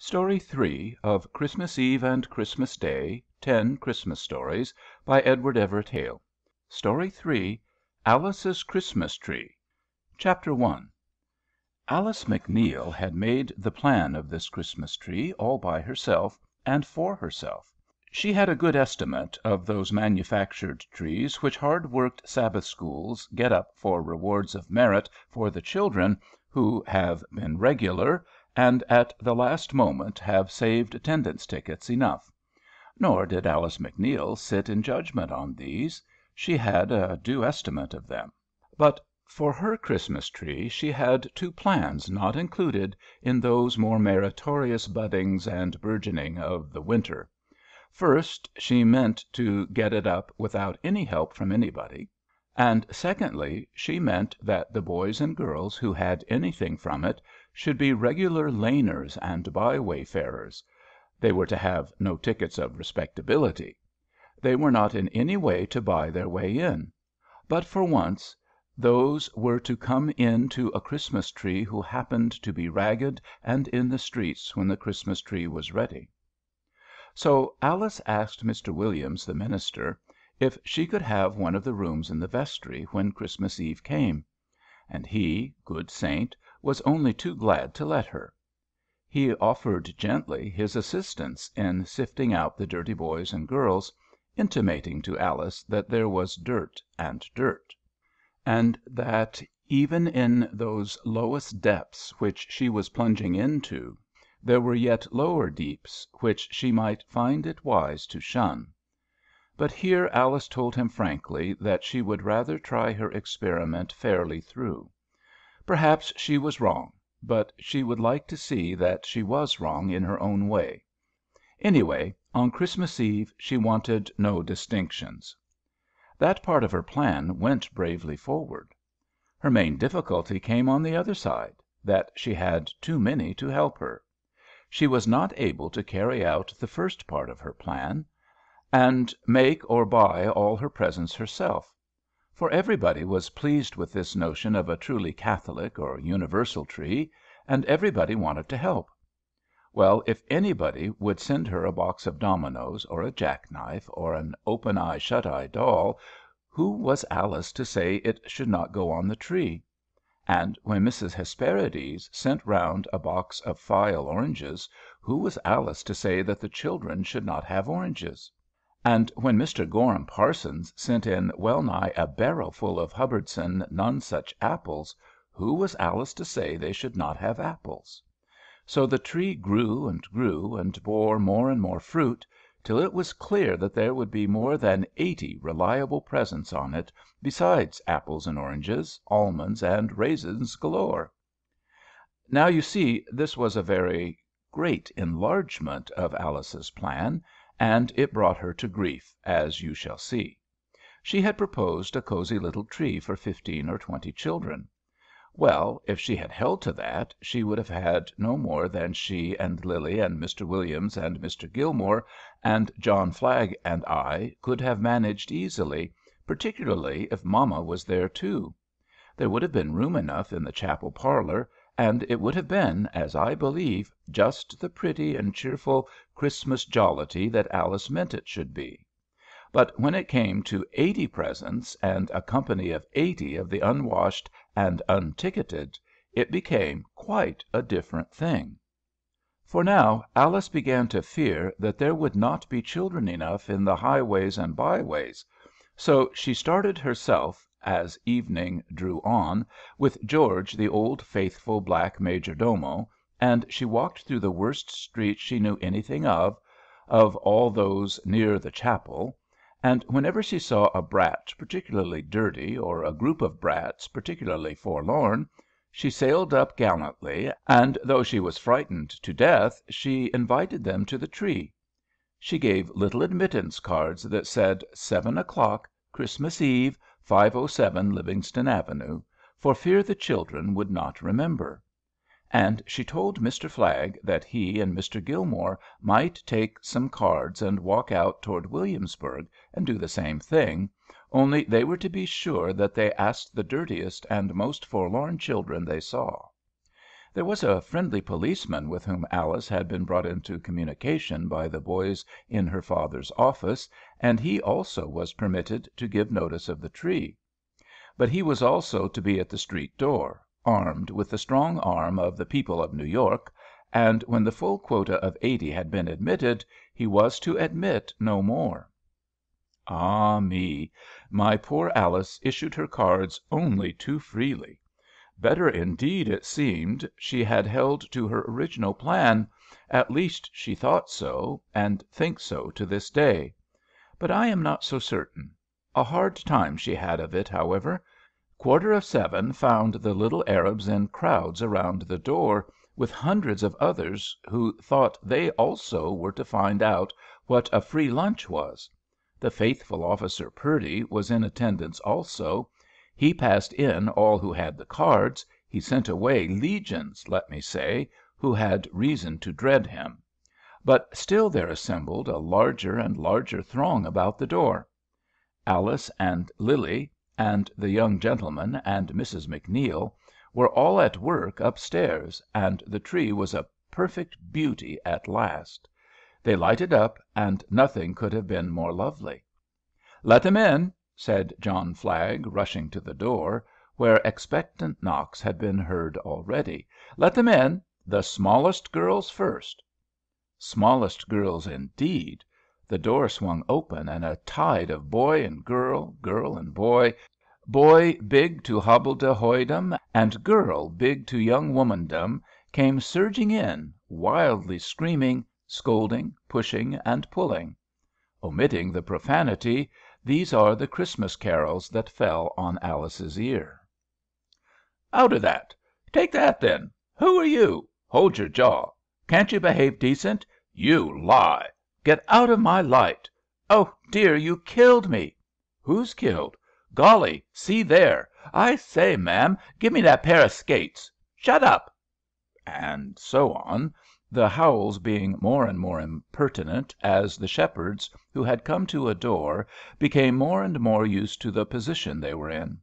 Story 3 of Christmas Eve and Christmas Day, 10 Christmas Stories by Edward Everett Hale. Story 3, Alice's Christmas Tree. Chapter 1. Alice McNeil had made the plan of this Christmas tree all by herself and for herself. She had a good estimate of those manufactured trees which hard-worked Sabbath schools get up for rewards of merit for the children who have been regular, and at the last moment have saved attendance tickets enough. Nor did Alice McNeil sit in judgment on these. She had a due estimate of them. But for her Christmas tree she had two plans not included in those more meritorious buddings and bourgeoning of the winter. First, she meant to get it up without any help from anybody. And secondly, she meant that the boys and girls who had anything from it should be regular laners and by-wayfarers. They were to have no tickets of respectability. They were not in any way to buy their way in. But for once, those were to come in to a Christmas tree who happened to be ragged and in the streets when the Christmas tree was ready. So Alice asked Mr. Williams, the minister, if she could have one of the rooms in the vestry when Christmas Eve came. And he, good saint, was only too glad to let her. He offered gently his assistance in sifting out the dirty boys and girls, intimating to Alice that there was dirt and dirt, and that even in those lowest depths which she was plunging into, there were yet lower deeps which she might find it wise to shun. But here Alice told him frankly that she would rather try her experiment fairly through. Perhaps she was wrong, but she would like to see that she was wrong in her own way. Anyway, on Christmas Eve she wanted no distinctions. That part of her plan went bravely forward. Her main difficulty came on the other side, that she had too many to help her. She was not able to carry out the first part of her plan, and make or buy all her presents herself. For everybody was pleased with this notion of a truly Catholic or universal tree, and everybody wanted to help. Well, if anybody would send her a box of dominoes, or a jackknife, or an open-eye, shut-eye doll, who was Alice to say it should not go on the tree? And when Mrs. Hesperides sent round a box of Fayal oranges, who was Alice to say that the children should not have oranges? And when Mr. Gorham Parsons sent in well-nigh a barrel full of Hubbardson Nonsuch apples, who was Alice to say they should not have apples? So the tree grew and grew, and bore more and more fruit, till it was clear that there would be more than 80 reliable presents on it, besides apples and oranges, almonds and raisins galore. Now you see this was a very great enlargement of Alice's plan, and it brought her to grief, as you shall see. She had proposed a cozy little tree for 15 or 20 children. Well, if she had held to that, she would have had no more than she and Lily and Mr. Williams and Mr. Gilmore and John Flagg and I could have managed easily, particularly if mamma was there too. There would have been room enough in the chapel parlor, and it would have been, as I believe, just the pretty and cheerful Christmas jollity that Alice meant it should be. But when it came to 80 presents, and a company of 80 of the unwashed and unticketed, it became quite a different thing. For now Alice began to fear that there would not be children enough in the highways and byways, so she started herself, as evening drew on, with George, the old faithful black major domo, and she walked through the worst streets she knew anything of all those near the chapel, and whenever she saw a brat particularly dirty, or a group of brats particularly forlorn, she sailed up gallantly, and though she was frightened to death, she invited them to the tree. She gave little admittance cards that said 7 o'clock, Christmas Eve, 507 Livingston Avenue, for fear the children would not remember. And she told Mr. Flagg that he and Mr. Gilmore might take some cards and walk out toward Williamsburg and do the same thing, only they were to be sure that they asked the dirtiest and most forlorn children they saw. There was a friendly policeman with whom Alice had been brought into communication by the boys in her father's office, and he also was permitted to give notice of the tree. But he was also to be at the street door, armed with the strong arm of the people of New York, and when the full quota of 80 had been admitted, he was to admit no more. Ah me! My poor Alice issued her cards only too freely. Better indeed, it seemed, she had held to her original plan, at least she thought so, and thinks so to this day. But I am not so certain. A hard time she had of it, however. 7:15 found the little Arabs in crowds around the door, with hundreds of others who thought they also were to find out what a free lunch was. The faithful officer Purdy was in attendance also. He passed in all who had the cards. He sent away legions, let me say, who had reason to dread him. But still there assembled a larger and larger throng about the door. Alice and Lily, and the young gentleman and Mrs. McNeil, were all at work upstairs, and the tree was a perfect beauty at last. They lighted up, and nothing could have been more lovely. "Let them in," said John Flagg, rushing to the door, where expectant knocks had been heard already. "Let them in. The smallest girls first." Smallest girls, indeed! The door swung open, and a tide of boy and girl, girl and boy big to hobbledehoydom, and girl big to young womandom, came surging in, wildly screaming, scolding, pushing, and pulling. Omitting the profanity, these are the Christmas carols that fell on Alice's ear. "Out of that! Take that, then! Who are you? Hold your jaw! Can't you behave decent? You lie! Get out of my light! Oh, dear, you killed me! Who's killed? Golly, see there! I say, ma'am, give me that pair of skates! Shut up!" And so on, the howls being more and more impertinent as the shepherds, who had come to adore, became more and more used to the position they were in.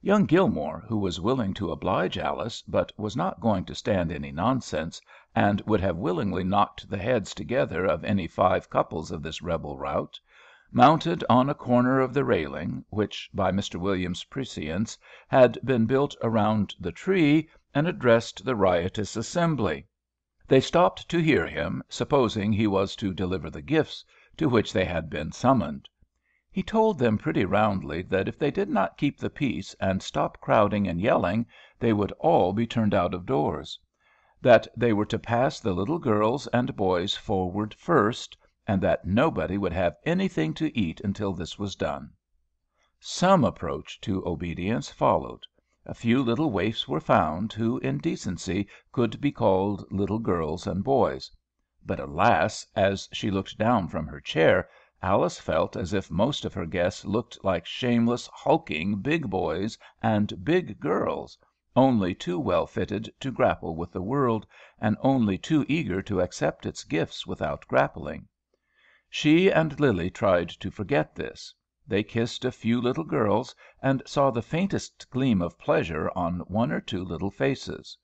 Young Gilmore, who was willing to oblige Alice, but was not going to stand any nonsense, and would have willingly knocked the heads together of any 5 couples of this rebel rout, mounted on a corner of the railing, which, by Mr. Williams's prescience, had been built around the tree, and addressed the riotous assembly. They stopped to hear him, supposing he was to deliver the gifts to which they had been summoned. He told them pretty roundly that if they did not keep the peace and stop crowding and yelling, they would all be turned out of doors; that they were to pass the little girls and boys forward first, and that nobody would have anything to eat until this was done. Some approach to obedience followed. A few little waifs were found, who in decency could be called little girls and boys. But, alas, as she looked down from her chair, Alice felt as if most of her guests looked like shameless, hulking big boys and big girls, only too well fitted to grapple with the world, and only too eager to accept its gifts without grappling. She and Lily tried to forget this. They kissed a few little girls, and saw the faintest gleam of pleasure on 1 or 2 little faces.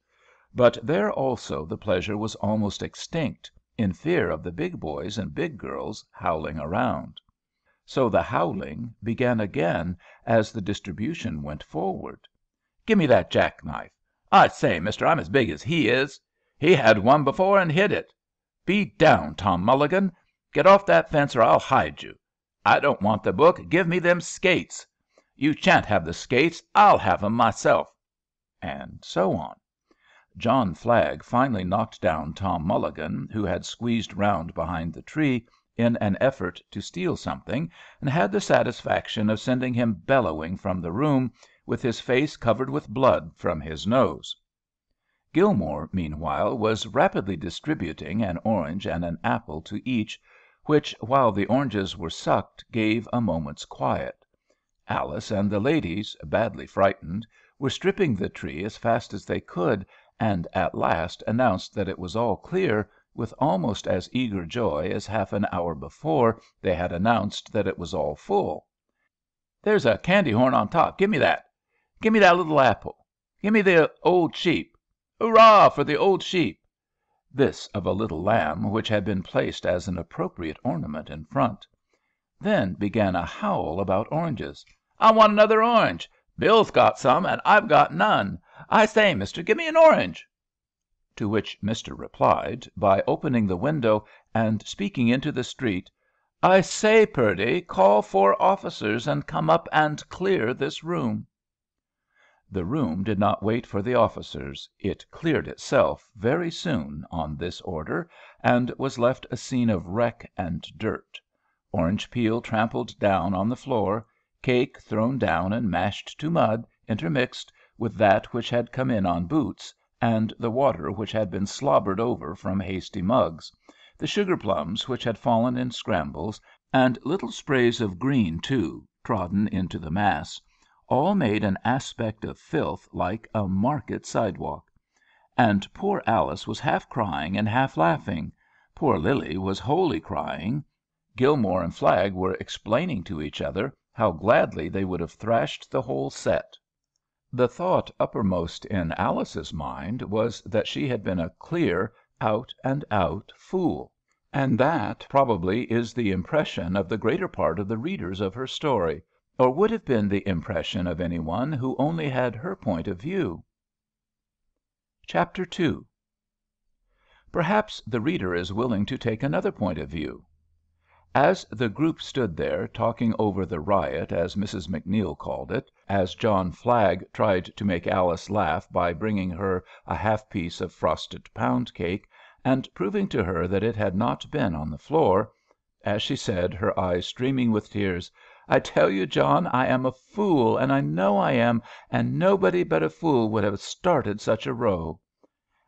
But there also the pleasure was almost extinct, in fear of the big boys and big girls howling around. So the howling began again as the distribution went forward. "Give me that jackknife! I say, mister, I'm as big as he is. He had one before and hid it. Be down, Tom Mulligan! Get off that fence or I'll hide you. I don't want the book. Give me them skates. You shan't have the skates. I'll have 'em myself." And so on. John Flagg finally knocked down Tom Mulligan, who had squeezed round behind the tree in an effort to steal something, and had the satisfaction of sending him bellowing from the room, with his face covered with blood from his nose. Gilmore, meanwhile, was rapidly distributing an orange and an apple to each, which, while the oranges were sucked, gave a moment's quiet. Alice and the ladies, badly frightened, were stripping the tree as fast as they could, and at last announced that it was all clear, with almost as eager joy as half an hour before they had announced that it was all full. "There's a candy horn on top. Give me that. Give me that little apple. Give me the old sheep. Hurrah for the old sheep!" This of a little lamb which had been placed as an appropriate ornament in front. Then began a howl about oranges. "I want another orange. Bill's got some, and I've got none. I say, mister, give me an orange." To which Mister replied by opening the window and speaking into the street, "I say, Purdy, call 4 officers and come up and clear this room." The room did not wait for the officers. It cleared itself very soon on this order, and was left a scene of wreck and dirt. Orange peel trampled down on the floor, cake thrown down and mashed to mud, intermixed with that which had come in on boots, and the water which had been slobbered over from hasty mugs, the sugar plums which had fallen in scrambles, and little sprays of green, too, trodden into the mass, all made an aspect of filth like a market sidewalk. And poor Alice was half crying and half laughing. Poor Lily was wholly crying. Gilmore and Flagg were explaining to each other how gladly they would have thrashed the whole set. The thought uppermost in Alice's mind was that she had been a clear, out-and-out fool. And that probably is the impression of the greater part of the readers of her story, or would have been the impression of any one who only had her point of view. Chapter 2. Perhaps the reader is willing to take another point of view. As the group stood there talking over the riot, as Mrs. McNeil called it, as John Flagg tried to make Alice laugh by bringing her a half piece of frosted pound cake, and proving to her that it had not been on the floor, as she said, her eyes streaming with tears, "I tell you, John, I am a fool, and I know I am, and nobody but a fool would have started such a row."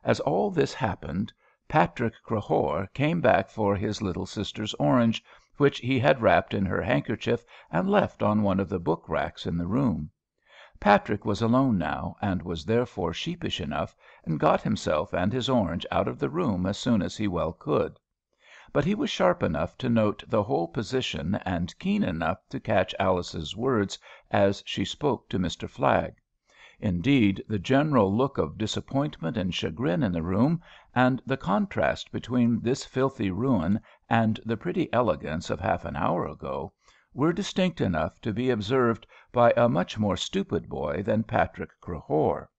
As all this happened, Patrick Crehore came back for his little sister's orange, which he had wrapped in her handkerchief and left on one of the book racks in the room. Patrick was alone now, and was therefore sheepish enough, and got himself and his orange out of the room as soon as he well could. But he was sharp enough to note the whole position, and keen enough to catch Alice's words as she spoke to Mr. Flagg. Indeed, the general look of disappointment and chagrin in the room, and the contrast between this filthy ruin and the pretty elegance of half an hour ago, were distinct enough to be observed by a much more stupid boy than Patrick Crehore.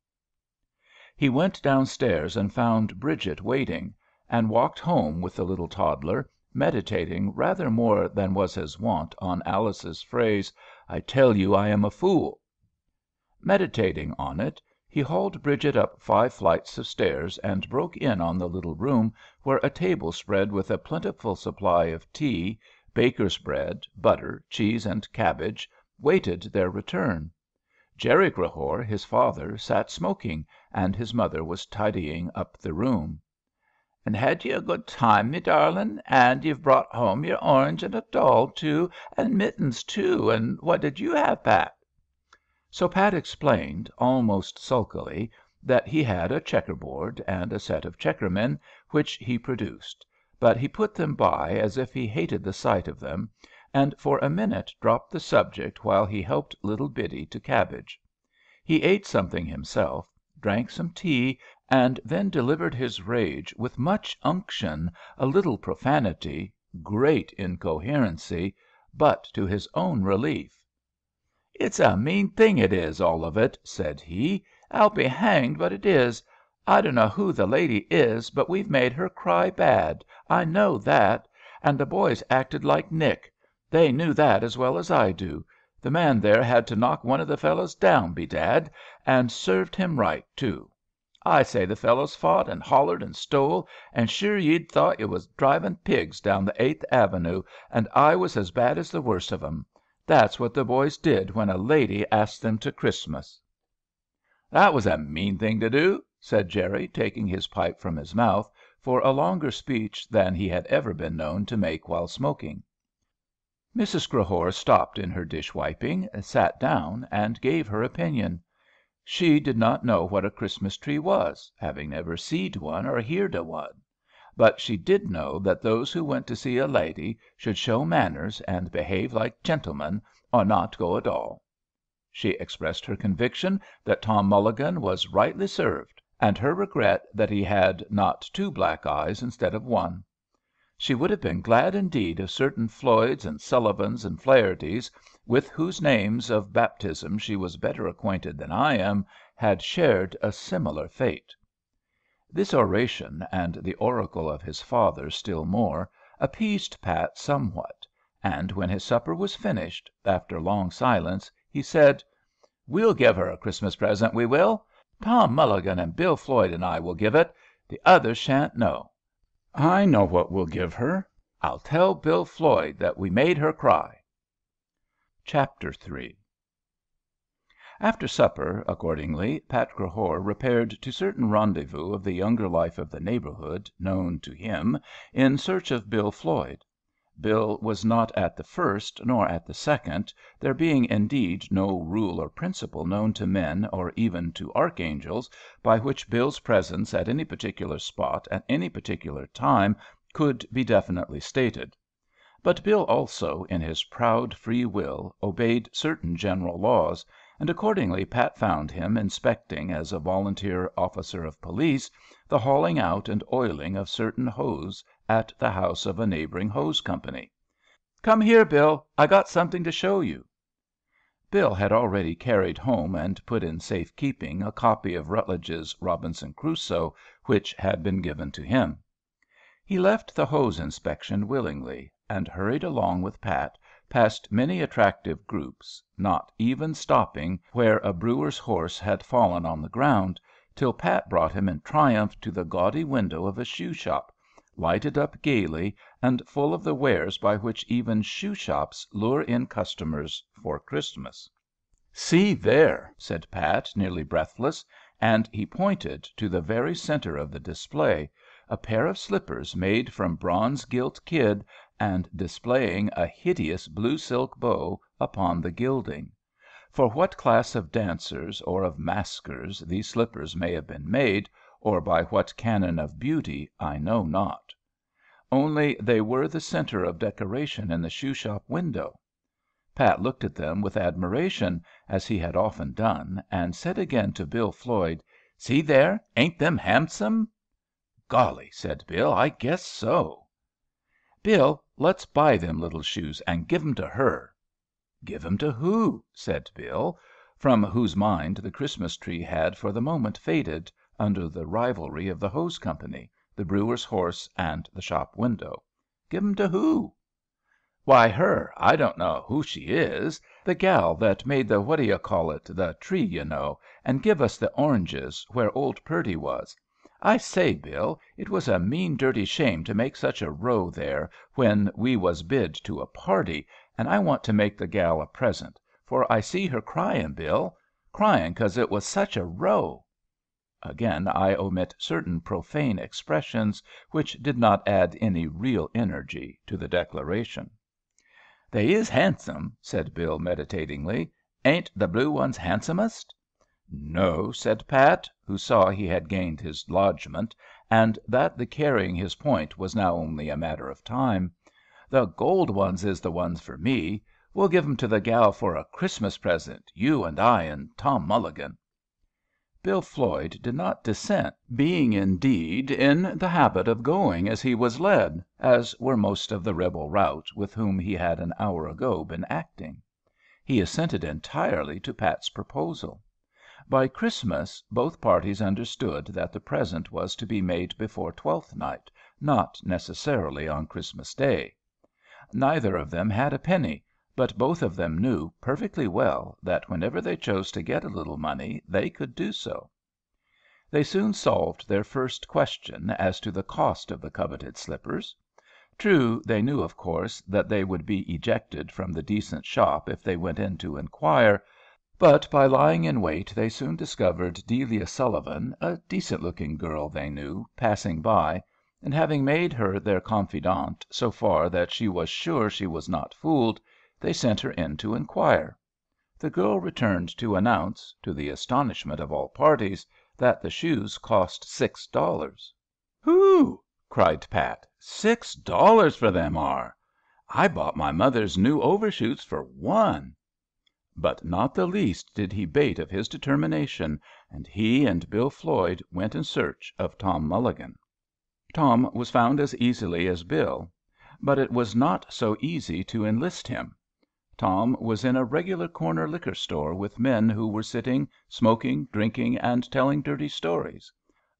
He went downstairs and found Bridget waiting, and walked home with the little toddler, meditating rather more than was his wont on Alice's phrase, "I tell you I am a fool." Meditating on it, he hauled Bridget up 5 flights of stairs and broke in on the little room, where a table spread with a plentiful supply of tea, baker's bread, butter, cheese, and cabbage waited their return. Jerry Crehore, his father, sat smoking, and his mother was tidying up the room. "And had ye a good time, me darlin'? And you've brought home your orange, and a doll, too, and mittens, too, and what did you have, Pat?" So Pat explained, almost sulkily, that he had a checkerboard and a set of checkermen, which he produced, but he put them by as if he hated the sight of them, and for a minute dropped the subject while he helped little Biddy to cabbage. He ate something himself, drank some tea, and then delivered his rage with much unction, a little profanity, great incoherency, but to his own relief. "It's a mean thing, it is, all of it," said he. "I'll be hanged, but it is. I dunno who the lady is, but we've made her cry bad. I know that. And the boys acted like Nick. They knew that as well as I do. The man there had to knock one of the fellows down, bedad, and served him right, too. I say the fellows fought and hollered and stole, and sure you'd thought you was driving pigs down the 8th Avenue, and I was as bad as the worst of 'em. That's what the boys did when a lady asked them to Christmas." "That was a mean thing to do," said Jerry, taking his pipe from his mouth for a longer speech than he had ever been known to make while smoking. Mrs. Crehore stopped in her dish-wiping, sat down, and gave her opinion. She did not know what a Christmas tree was, having never seed one or heerd o' one. But she did know that those who went to see a lady should show manners and behave like gentlemen, or not go at all. She expressed her conviction that Tom Mulligan was rightly served, and her regret that he had not two black eyes instead of one. She would have been glad indeed if certain Floyds and Sullivans and Flahertys, with whose names of baptism she was better acquainted than I am, had shared a similar fate. This oration, and the oracle of his father still more, appeased Pat somewhat, and when his supper was finished, after long silence, he said, "We'll give her a Christmas present, we will. Tom Mulligan and Bill Floyd and I will give it. The others shan't know. I know what we'll give her. I'll tell Bill Floyd that we made her cry." Chapter 3. After supper, accordingly, Pat Crehore repaired to certain rendezvous of the younger life of the neighbourhood, known to him, in search of Bill Floyd. Bill was not at the first, nor at the second, there being indeed no rule or principle known to men or even to archangels by which Bill's presence at any particular spot at any particular time could be definitely stated. But Bill also, in his proud free will, obeyed certain general laws, and accordingly Pat found him inspecting, as a volunteer officer of police, the hauling out and oiling of certain hose at the house of a neighbouring hose company. "Come here, Bill. I got something to show you." Bill had already carried home and put in safe keeping a copy of Rutledge's Robinson Crusoe, which had been given to him. He left the hose inspection willingly, and hurried along with Pat past many attractive groups, not even stopping where a brewer's horse had fallen on the ground, till Pat brought him in triumph to the gaudy window of a shoe shop, lighted up gaily, and full of the wares by which even shoe shops lure in customers for Christmas. "See there," said Pat, nearly breathless, and he pointed to the very centre of the display, a pair of slippers made from bronze gilt kid, and displaying a hideous blue silk bow upon the gilding. For what class of dancers or of maskers these slippers may have been made, or by what canon of beauty, I know not. Only they were the centre of decoration in the shoe shop window. Pat looked at them with admiration, as he had often done, and said again to Bill Floyd, "See there, ain't them handsome?" "Golly," said Bill, "I guess so." "Bill, let's buy them little shoes and give 'em to her." "Give 'em to who?" said Bill, from whose mind the Christmas tree had for the moment faded, under the rivalry of the hose company, the brewer's horse, and the shop window. "Give 'em to who?" "Why, her. I don't know who she is. The gal that made the the tree, you know, and give us the oranges where old Purdy was. I say, Bill, it was a mean dirty shame to make such a row there when we was bid to a party, and I want to make the gal a present, for I see her crying, Bill, crying 'cause it was such a row." Again I omit certain profane expressions which did not add any real energy to the declaration. "They is handsome," said Bill meditatingly. "Ain't the blue ones handsomest?" "No," said Pat, who saw he had gained his lodgment, and that the carrying his point was now only a matter of time. "The gold ones is the ones for me. We'll give 'em to the gal for a Christmas present, you and I and Tom Mulligan." Bill Floyd did not dissent, being indeed in the habit of going as he was led, as were most of the rebel rout with whom he had an hour ago been acting. He assented entirely to Pat's proposal. By Christmas both parties understood that the present was to be made before Twelfth Night, not necessarily on Christmas Day. Neither of them had a penny, but both of them knew perfectly well that whenever they chose to get a little money they could do so. They soon solved their first question as to the cost of the coveted slippers. True, they knew, of course, that they would be ejected from the decent shop if they went in to inquire, but by lying in wait they soon discovered Delia Sullivan, a decent-looking girl they knew, passing by, and having made her their confidante so far that she was sure she was not fooled, they sent her in to inquire. The girl returned to announce, to the astonishment of all parties, that the shoes cost $6. "Whew!" cried Pat. "$6 for them are! I bought my mother's new overshoes for $1." But not the least did he bate of his determination, and he and Bill Floyd went in search of Tom Mulligan. Tom was found as easily as Bill, but it was not so easy to enlist him. Tom was in a regular corner liquor store with men who were sitting, smoking, drinking, and telling dirty stories.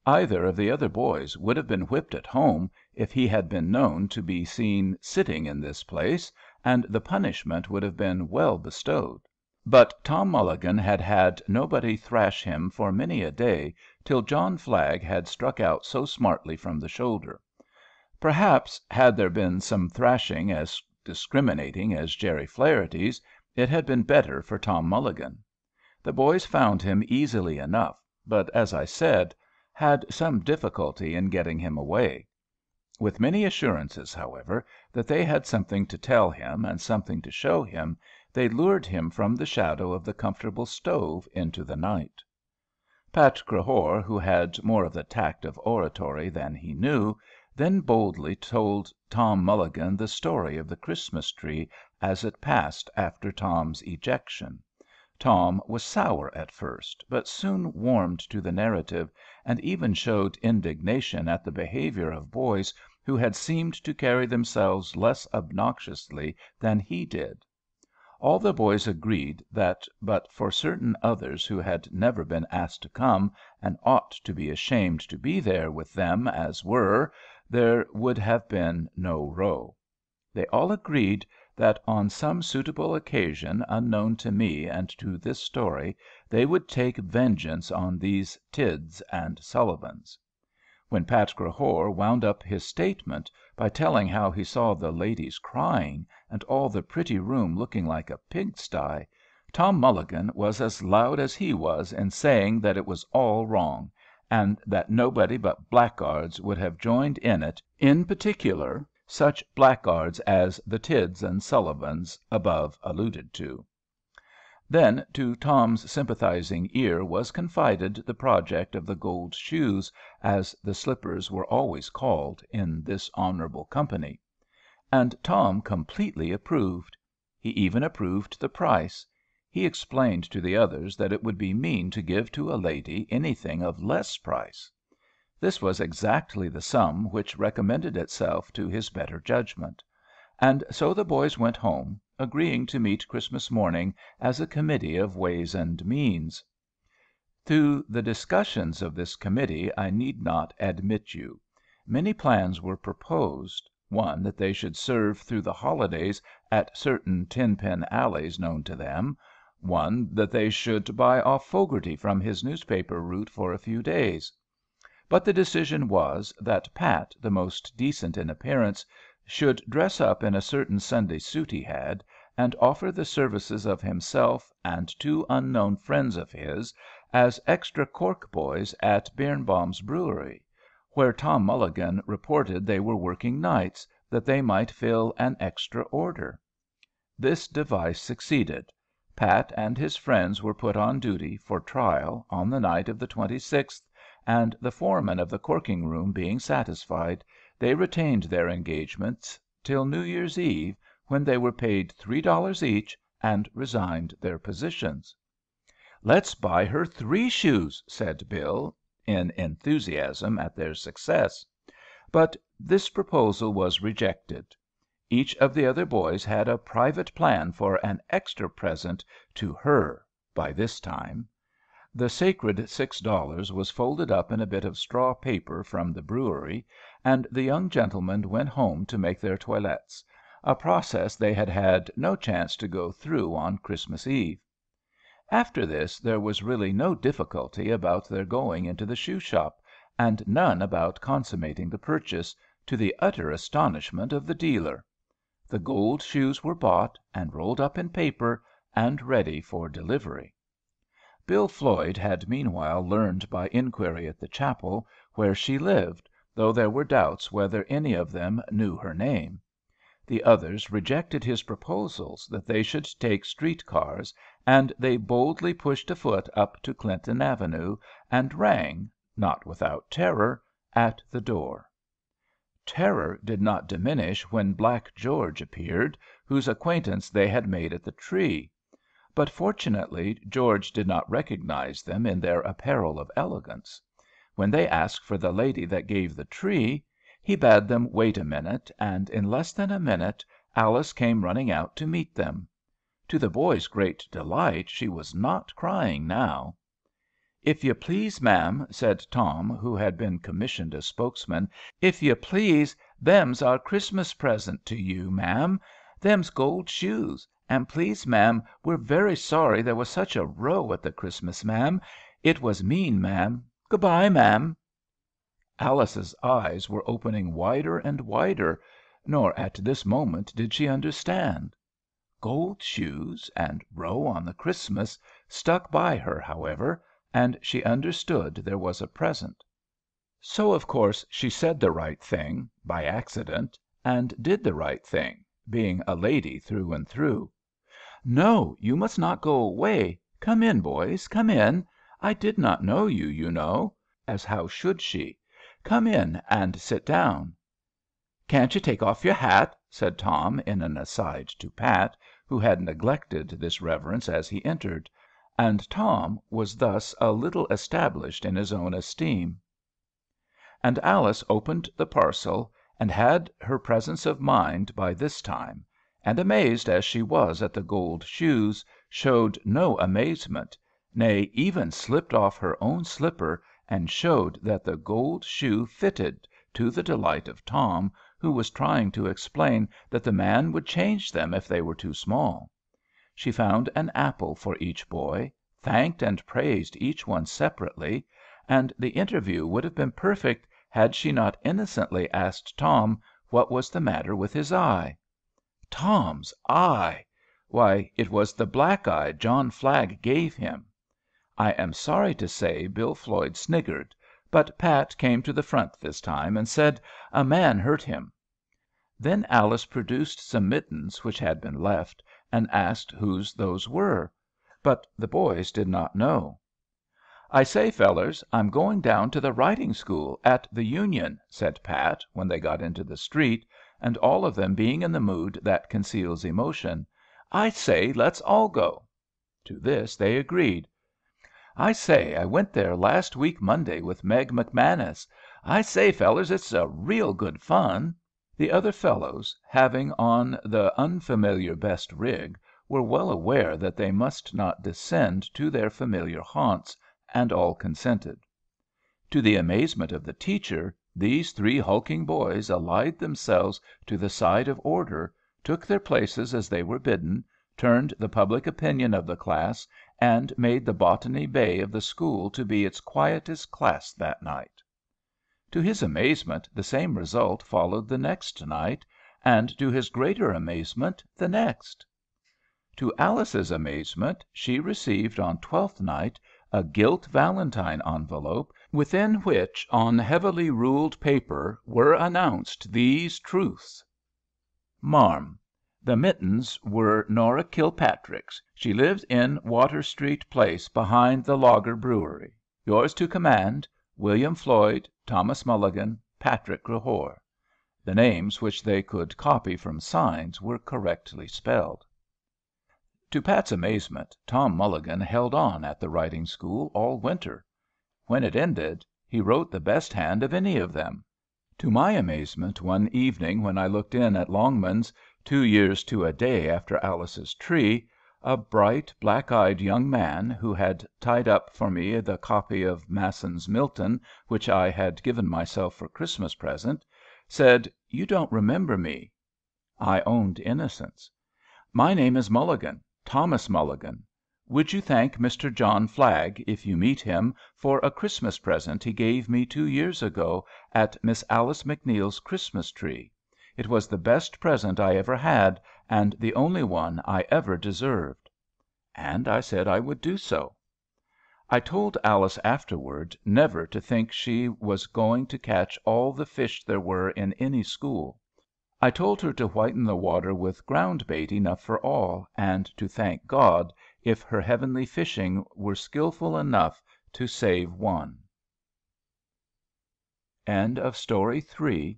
Either of the other boys would have been whipped at home if he had been known to be seen sitting in this place, and the punishment would have been well bestowed. But Tom Mulligan had had nobody thrash him for many a day, till John Flagg had struck out so smartly from the shoulder. Perhaps, had there been some thrashing as discriminating as Jerry Flaherty's, it had been better for Tom Mulligan. The boys found him easily enough, but, as I said, had some difficulty in getting him away. With many assurances, however, that they had something to tell him and something to show him, they lured him from the shadow of the comfortable stove into the night. Pat Crehore, who had more of the tact of oratory than he knew, then boldly told Tom Mulligan the story of the Christmas tree as it passed after Tom's ejection. Tom was sour at first, but soon warmed to the narrative, and even showed indignation at the behaviour of boys who had seemed to carry themselves less obnoxiously than he did. All the boys agreed that but for certain others who had never been asked to come, and ought to be ashamed to be there with them as were, there would have been no row. They all agreed that on some suitable occasion unknown to me and to this story they would take vengeance on these Tidds and Sullivans. When Pat Crehore wound up his statement by telling how he saw the ladies crying and all the pretty room looking like a pigsty, Tom Mulligan was as loud as he was in saying that it was all wrong, and that nobody but blackguards would have joined in it, in particular such blackguards as the Tidds and Sullivans above alluded to. Then to Tom's sympathizing ear was confided the project of the gold shoes, as the slippers were always called in this honourable company. And Tom completely approved. He even approved the price. He explained to the others that it would be mean to give to a lady anything of less price. This was exactly the sum which recommended itself to his better judgment. And so the boys went home, agreeing to meet Christmas morning as a committee of Ways and Means. To the discussions of this committee I need not admit you. Many plans were proposed. One, that they should serve through the holidays at certain ten-pin alleys known to them. One, that they should buy off Fogarty from his newspaper route for a few days. But the decision was that Pat, the most decent in appearance, should dress up in a certain Sunday suit he had, and offer the services of himself and two unknown friends of his as extra cork boys at Birnbaum's brewery, where Tom Mulligan reported they were working nights, that they might fill an extra order. This device succeeded. Pat and his friends were put on duty for trial on the night of the 26th, and the foreman of the corking room being satisfied, they retained their engagements till New Year's Eve, when they were paid $3 each, and resigned their positions. "Let's buy her 3 shoes," said Bill, in enthusiasm at their success. But this proposal was rejected. Each of the other boys had a private plan for an extra present to her by this time. The sacred $6 was folded up in a bit of straw paper from the brewery, and the young gentlemen went home to make their toilettes, a process they had had no chance to go through on Christmas Eve. After this there was really no difficulty about their going into the shoe shop, and none about consummating the purchase, to the utter astonishment of the dealer. The gold shoes were bought, and rolled up in paper, and ready for delivery. Bill Floyd had meanwhile learned by inquiry at the chapel where she lived, though there were doubts whether any of them knew her name. The others rejected his proposals that they should take street cars, and they boldly pushed afoot up to Clinton Avenue, and rang, not without terror, at the door. Terror did not diminish when Black George appeared, whose acquaintance they had made at the tree. but fortunately George did not recognize them in their apparel of elegance. When they asked for the lady that gave the tree, he bade them wait a minute, and in less than a minute Alice came running out to meet them. To the boys' great delight, she was not crying now. "If you please, ma'am," said Tom, who had been commissioned as spokesman, "if you please, them's our Christmas present to you, ma'am. Them's gold shoes. And please, ma'am, we're very sorry there was such a row at the Christmas, ma'am. It was mean, ma'am. Good bye, ma'am." Alice's eyes were opening wider and wider, nor at this moment did she understand. Gold shoes and row on the Christmas stuck by her, however, and she understood there was a present. So of course she said the right thing, by accident, and did the right thing, being a lady through and through. "No, you must not go away. Come in, boys, come in. I did not know you, you know," as how should she? "Come in and sit down." "Can't you take off your hat?" said Tom, in an aside to Pat, who had neglected this reverence as he entered; and Tom was thus a little established in his own esteem. And Alice opened the parcel, and had her presence of mind by this time, and, amazed as she was at the gold shoes, showed no amazement, nay, even slipped off her own slipper, and showed that the gold shoe fitted, to the delight of Tom, who was trying to explain that the man would change them if they were too small. She found an apple for each boy, thanked and praised each one separately, and the interview would have been perfect had she not innocently asked Tom what was the matter with his eye. Tom's eye! Why, it was the black eye John Flagg gave him. I am sorry to say Bill Floyd sniggered, but Pat came to the front this time, and said a man hurt him. Then Alice produced some mittens which had been left, and asked whose those were; but the boys did not know. "I say, fellers, I'm going down to the writing school at the Union," said Pat, when they got into the street, and all of them being in the mood that conceals emotion. "I say, let's all go." To this they agreed. "I say, I went there last week Monday with Meg McManus. I say, fellers, it's a real good fun." The other fellows, having on the unfamiliar best rig, were well aware that they must not descend to their familiar haunts, and all consented. To the amazement of the teacher, these three hulking boys allied themselves to the side of order, took their places as they were bidden, turned the public opinion of the class, and made the Botany Bay of the school to be its quietest class that night. To his amazement, the same result followed the next night, and to his greater amazement the next. To Alice's amazement, she received on Twelfth Night a gilt valentine envelope, within which, on heavily ruled paper, were announced these truths: "Marm, the mittens were Nora Kilpatrick's. She lives in Water Street Place, behind the Lager Brewery. Yours to command, William Floyd, Thomas Mulligan, Patrick Crehore." The names, which they could copy from signs, were correctly spelled. To Pat's amazement, Tom Mulligan held on at the writing school all winter. When it ended, he wrote the best hand of any of them. To my amazement, one evening when I looked in at Longman's, 2 years to a day after Alice's tree, a bright, black-eyed young man, who had tied up for me the copy of Masson's Milton, which I had given myself for Christmas present, said, "You don't remember me." I owned innocence. "My name is Mulligan, Thomas Mulligan. Would you thank Mr. John Flagg, if you meet him, for a Christmas present he gave me 2 years ago at Miss Alice McNeil's Christmas tree. It was the best present I ever had, and the only one I ever deserved." And I said I would do so. I told Alice afterward never to think she was going to catch all the fish there were in any school. I told her to whiten the water with ground bait enough for all, and to thank God if her heavenly fishing were skillful enough to save one. End of Story 3